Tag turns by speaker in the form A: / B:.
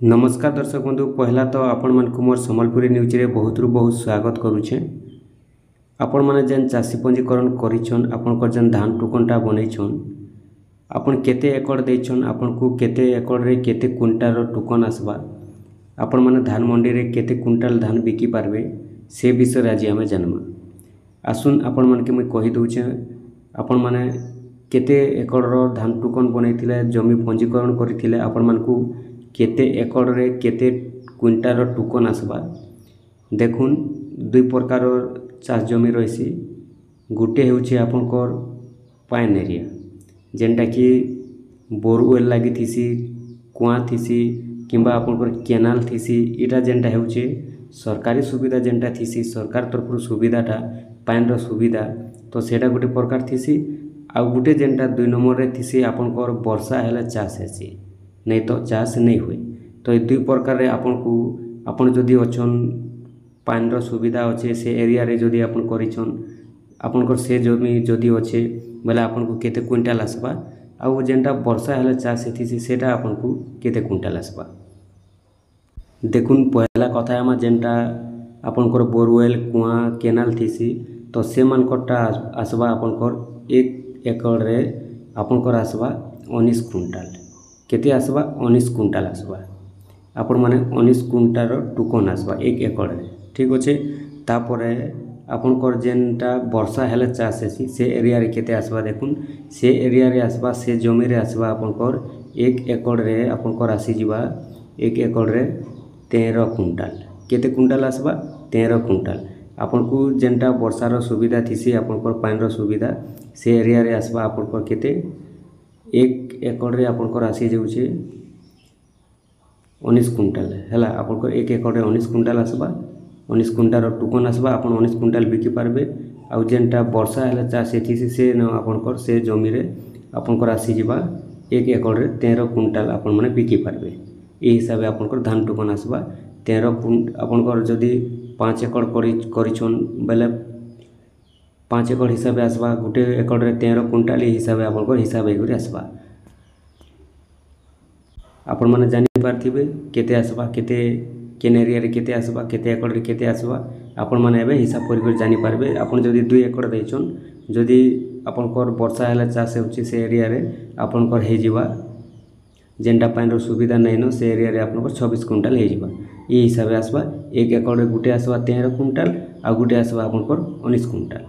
A: नमस्कार दर्शक बंधु पहला तो आपण मन को मोर संबलपुरी न्यूज रे बहुत रु बहुत स्वागत करूछे। आपण माने जेन चासी पंजीकरण करिछन आपण को जेन धान टोकनटा बनैछन आपण केते एकड़ दैछन आपण को केते एकड़ रे केते क्विंटाल रो टोकन आसबा आपण माने धान मंडी रे केते क्विंटाल धान बिकी पारबे से विषय आज आमे जानमा। आसुन आपण मन के मैं कहि दउछे आपण माने केते एकड़ रो धान टोकन बनैथिले जमी पंजीकरण करिथिले आपण मन को केते एकड़ रे केते क्विंटाल टोकन आसबा। देखुन दुई प्रकार चाष जमी रही गोटे हेउछि आपनकर पाइन एरिया जेनटा कि बोरवेल लगी थीसी कुआ थीसी किंबा आपनकर केनाल थीसी इटा जेनटा हेउछि सरकारी सुविधा जेनटा थीसी सरकार तरफ सुविधाटा पाइन रो सुविधा तो सेटा गोटे प्रकार थीसी। आ गोटे जेनटा दुई नंबर रे थीसी आपनकर वर्षा हेले चाष हेसी नहीं तो चाष नहीं हुए। तो ये दुई प्रकार रे आपन को आपन जदि अछन पाइन रो सुविधा अच्छे से एरिया रे जदि आपन करिछन आपनकर से जमी जदि अच्छे बोले आपन को केते क्विंटाल आसबा आ जेनटा वर्षा हेले चाष हेथि सेटा आपन को केते क्विंटाल आसबा। देखुन पहला कथा आमा जेनटा आपनकर बोरवेल कुआ केनाल थीसी तो से मानकटा आसबा आपनकर एक एकड़ रे आपनकर आसबा 19 क्विंटाल केते आसबा 19 क्विंटाल आसबा आपण माने 19 क्विंटाल टोकन आसबा एक एकड़ रे ठीक अच्छे। तापरे आपनकर जेनटा वर्षा हेले चाष हेसी से एरिया रे केते आसबा देखुन से एरिया रे आसबा से जमी रे आसबा आपनकर एक एकड़ रे आपनकर आसी जिबा एक एकड़ रे 13 क्विंटाल केते क्विंटाल आसबा 13 क्विंटाल। आपन को जेनटा वर्षा रो सुविधा थीसी आपनकर पाइन रो सुविधा से एरिया रे आसबा आपनकर केते एक एकड़ रे आपनकर आसी जाउछे 19 क्विंटाल हैला आपनकर एक एकड़ रे 19 क्विंटाल आसबा 19 क्विंटाल टोकन आसबा आपन 19 क्विंटाल बिकी पारबे। आ जेनटा वर्षा हेले चाष हेथि से न आपनकर से जमी रे आपनकर आसी जिबा एक एकड़ रे 13 क्विंटाल आपन माने बिकी पारबे। ए हिसाब से आपनकर धान टोकन आसबा 13 आपनकर जदि 5 एकड़ करिछन बेले 5 एकड़ हिसाब आसबा गोटे एकड़ रे 13 क्विंटाल हिसाब आपनकर हिसाब हेकरि आसबा। आपण माने जानि पारथिबे केते आसबा केते केन एरिया रे केते आसबा केते एकड़ रे केते आसबा आपण माने एबे हिसाब कर जानि पारबे। आपण जदि 2 एकड़ दैछन जदि आपनकर वर्षा हेले चाष होछि से एरिया रे आपनकर हे जिबा जेनटा पाइन रो सुविधा नै न से एरिया रे आपनकर 26 क्विंटाल हे जिबा। ई हिसाब आसबा एक एकड़ रे गुटे आसबा 13 क्विंटाल आ गुटे आसबा आपनकर 19 क्विंटाल।